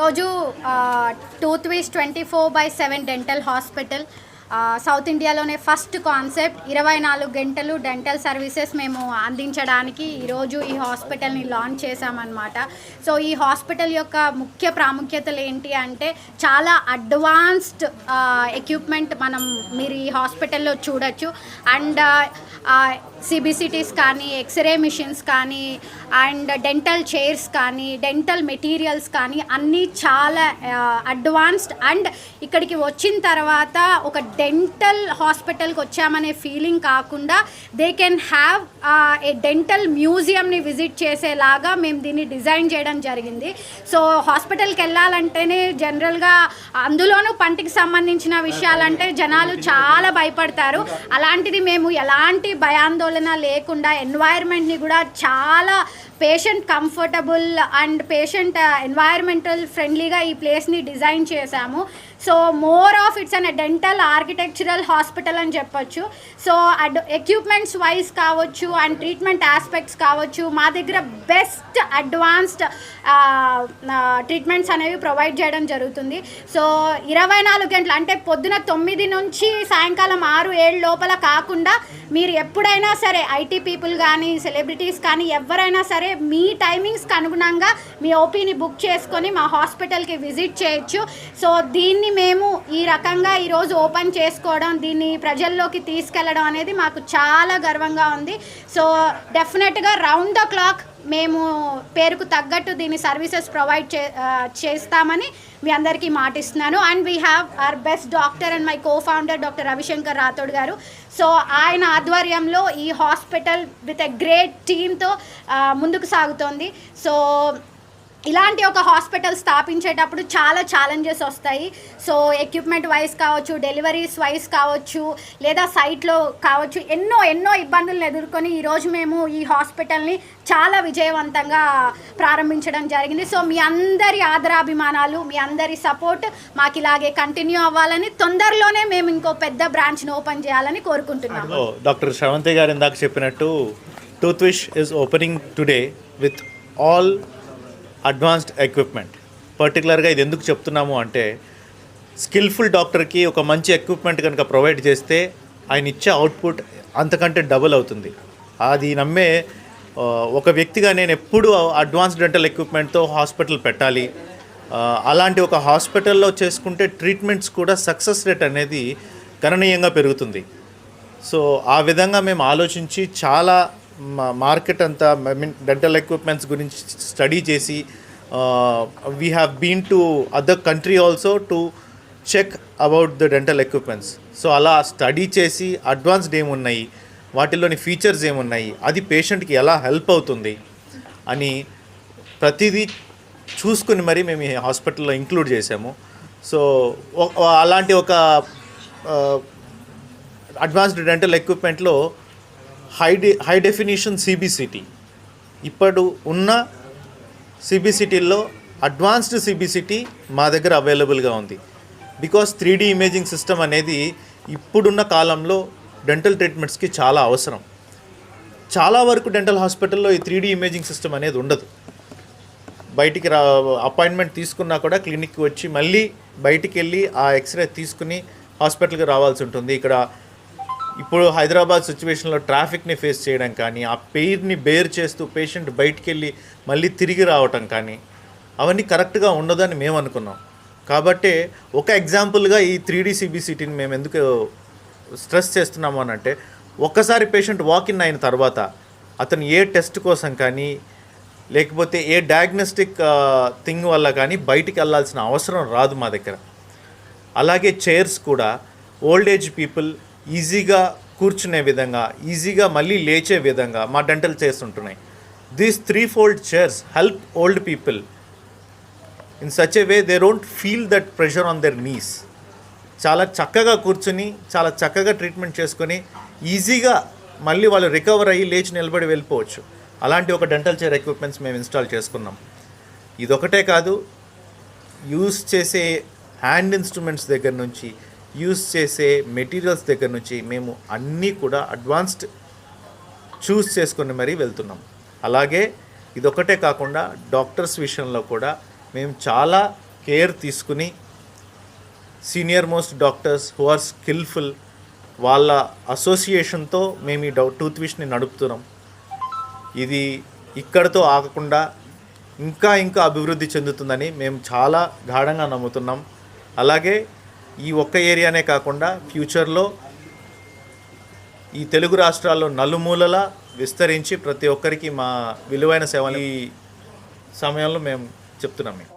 ఈరోజు tooth wish 24/7 dental hospital south ఇండియాలోనే first concept 24 గంటలు డెంటల్ సర్వీసెస్ మేము అందించడానికి ఈరోజు ఈ హాస్పిటల్ని లాంచ్ చేశామన్నమాట. సో ఈ హాస్పిటల్ యొక్క ముఖ్య ప్రాముఖ్యతలు ఏంటి అంటే చాలా అడ్వాన్స్డ్ ఎక్విప్మెంట్ మీరు ఈ హాస్పిటల్లో చూడొచ్చు. అండ్ సిబిసిటీస్ కానీ, ఎక్స్రే మిషన్స్ కానీ, అండ్ డెంటల్ చైర్స్ కానీ, డెంటల్ మెటీరియల్స్ కానీ అన్నీ చాలా అడ్వాన్స్డ్. అండ్ ఇక్కడికి వచ్చిన తర్వాత ఒక డెంటల్ హాస్పిటల్కి వచ్చామనే ఫీలింగ్ కాకుండా they can have a dental మ్యూజియంని విజిట్ చేసేలాగా మేము దీన్ని డిజైన్ చేయడం జరిగింది. సో హాస్పిటల్కి వెళ్ళాలంటేనే జనరల్గా అందులోనూ పంటికి సంబంధించిన విషయాలంటే జనాలు చాలా భయపడతారు. అలాంటిది మేము ఎలాంటి భయాందోళన లేకుండా ఎన్వైర్న్మెంట్ని కూడా చాలా patient comfortable and patient environmental ఫ్రెండ్లీగా ఈ ప్లేస్ని డిజైన్ చేశాము. So more of it's an dental architectural hospital అని చెప్పొచ్చు. సో ఎక్విప్మెంట్స్ వైజ్ కావచ్చు అండ్ ట్రీట్మెంట్ ఆస్పెక్ట్స్ కావచ్చు, మా దగ్గర బెస్ట్ అడ్వాన్స్డ్ ట్రీట్మెంట్స్ అనేవి ప్రొవైడ్ చేయడం జరుగుతుంది. సో 24 గంటలు అంటే పొద్దున 9 నుంచి సాయంకాలం 6-7 లోపల కాకుండా మీరు ఎప్పుడైనా సరే ఐటీ పీపుల్ కానీ, సెలబ్రిటీస్ కానీ ఎవరైనా సరే మీ టైమింగ్స్కి అనుగుణంగా మీ ఓపీని బుక్ చేసుకొని మా హాస్పిటల్కి విజిట్ చేయొచ్చు. సో దీన్ని మేము ఈ రకంగా ఈరోజు ఓపెన్ చేసుకోవడం, దీన్ని ప్రజల్లోకి తీసుకెళ్ళడం అనేది మాకు చాలా గర్వంగా ఉంది. సో డెఫినెట్గా రౌండ్ ద క్లాక్ మేము పేరుకు తగ్గట్టు దీని సర్వీసెస్ ప్రొవైడ్ చేస్తామని మీ అందరికీ మాటిస్తున్నాను. And we have our best doctor and my co-founder doctor Ravishankar Rathod గారు. సో ఆయన ఆధ్వర్యంలో ఈ హాస్పిటల్ విత్ ఎ గ్రేట్ టీమ్తో ముందుకు సాగుతోంది. సో ఇలాంటి ఒక హాస్పిటల్ స్థాపించేటప్పుడు చాలా ఛాలెంజెస్ వస్తాయి. సో ఎక్విప్మెంట్ వైజ్ కావచ్చు, డెలివరీస్ వైజ్ కావచ్చు, లేదా సైట్లో కావచ్చు, ఎన్నో ఇబ్బందులను ఎదుర్కొని ఈరోజు మేము ఈ హాస్పిటల్ని చాలా విజయవంతంగా ప్రారంభించడం జరిగింది. సో మీ అందరి ఆదరాభిమానాలు, మీ అందరి సపోర్ట్ మాకు ఇలాగే కంటిన్యూ అవ్వాలని, తొందరలోనే మేము ఇంకో పెద్ద బ్రాంచ్ని ఓపెన్ చేయాలని కోరుకుంటున్నాము. డాక్టర్ శ్రవంతి గారు ఇందాక చెప్పినట్టు tooth wish is opening today with all advanced equipment. పర్టికులర్గా ఇది ఎందుకు చెప్తున్నాము అంటే, స్కిల్ఫుల్ డాక్టర్కి ఒక మంచి ఎక్విప్మెంట్ కనుక ప్రొవైడ్ చేస్తే ఆయన ఇచ్చే అవుట్పుట్ అంతకంటే డబుల్ అవుతుంది. అది నమ్మే ఒక వ్యక్తిగా నేను ఎప్పుడు అడ్వాన్స్డ్ డెంటల్ ఎక్విప్మెంట్తో హాస్పిటల్ పెట్టాలి. అలాంటి ఒక హాస్పిటల్లో చేసుకుంటే ట్రీట్మెంట్స్ కూడా సక్సెస్ రేట్ అనేది గణనీయంగా పెరుగుతుంది. సో ఆ విధంగా మేము ఆలోచించి చాలా మార్కెట్ అంతా డెంటల్ ఎక్విప్మెంట్స్ గురించి స్టడీ చేసి we have been to other country also to check about the dental equipments. So అలా స్టడీ చేసి అడ్వాన్స్డ్ ఏమున్నాయి, వాటిల్లోని ఫీచర్స్ ఏమున్నాయి, అది పేషెంట్కి ఎలా హెల్ప్ అవుతుంది అని ప్రతిదీ చూసుకుని మరి మేము ఈ హాస్పిటల్లో ఇంక్లూడ్ చేసాము. సో అలాంటి ఒక అడ్వాన్స్డ్ డెంటల్ ఎక్విప్మెంట్లో హై డెఫినిషన్ సిబిసిటీ, ఇప్పుడు ఉన్న సిబిసిటీల్లో అడ్వాన్స్డ్ సిబిసిటీ మా దగ్గర అవైలబుల్గా ఉంది. బికాస్ 3D ఇమేజింగ్ సిస్టమ్ అనేది ఇప్పుడున్న కాలంలో డెంటల్ ట్రీట్మెంట్స్కి చాలా అవసరం. చాలా వరకు డెంటల్ హాస్పిటల్లో ఈ 3D ఇమేజింగ్ సిస్టమ్ అనేది ఉండదు. బయటికి అపాయింట్మెంట్ తీసుకున్నా కూడా క్లినిక్కి వచ్చి మళ్ళీ బయటికి వెళ్ళి ఆ ఎక్స్రే తీసుకుని హాస్పిటల్కి రావాల్సి ఉంటుంది. ఇక్కడ ఇప్పుడు హైదరాబాద్ సిచ్యువేషన్లో ట్రాఫిక్ని ఫేస్ చేయడం కానీ, ఆ పెయిన్ని బేర్ చేస్తూ పేషెంట్ బయటికి వెళ్ళి మళ్ళీ తిరిగి రావటం కానీ, అవన్నీ కరెక్ట్గా ఉండదని మేము అనుకున్నాం. కాబట్టి ఒక ఎగ్జాంపుల్గా ఈ 3D సిబిసిటీని మేము ఎందుకు స్ట్రెస్ చేస్తున్నాము అని అంటే, ఒక్కసారి పేషెంట్ వాకిన్ అయిన తర్వాత అతను ఏ టెస్ట్ కోసం కానీ, లేకపోతే ఏ డయాగ్నోస్టిక్ థింగ్ వల్ల కానీ బయటికి వెళ్ళాల్సిన అవసరం రాదు మా దగ్గర. అలాగే చైర్స్ కూడా ఓల్డ్ ఏజ్ పీపుల్ ఈజీగా కూర్చునే విధంగా, ఈజీగా మళ్ళీ లేచే విధంగా మా డెంటల్ చైర్స్ ఉంటున్నాయి. These 3-fold chairs help old people in such a way they don't feel that pressure on their knees. చాలా చక్కగా కూర్చుని చాలా చక్కగా ట్రీట్మెంట్ చేసుకొని ఈజీగా మళ్ళీ వాళ్ళు రికవర్ అయ్యి లేచి నిలబడి వెళ్ళిపోవచ్చు. అలాంటి ఒక డెంటల్ చైర్ ఎక్విప్మెంట్స్ మేము ఇన్స్టాల్ చేసుకున్నాం. ఇదొకటే కాదు, యూస్ చేసే హ్యాండ్ ఇన్స్ట్రుమెంట్స్ దగ్గర నుంచి, యూస్ చేసే మెటీరియల్స్ దగ్గర నుంచి మేము అన్నీ కూడా అడ్వాన్స్డ్ చూస్ చేసుకుని మరీ వెళ్తున్నాం. అలాగే ఇదొక్కటే కాకుండా డాక్టర్స్ విషయంలో కూడా మేము చాలా కేర్ తీసుకుని senior most doctors who are skillful వాళ్ళ అసోసియేషన్తో మేము ఈ టూత్ విష్ని నడుపుతున్నాం. ఇది ఇక్కడితో ఆగకుండా ఇంకా ఇంకా అభివృద్ధి చెందుతుందని మేము చాలా గాఢంగా నమ్ముతున్నాం. అలాగే ఈ ఒక్క ఏరియానే కాకుండా ఫ్యూచర్లో ఈ తెలుగు రాష్ట్రాల్లో నలుమూలలా విస్తరించి ప్రతి ఒక్కరికి మా విలువైన సేవలు ఈ సమయంలో మేము చెప్తున్నాం.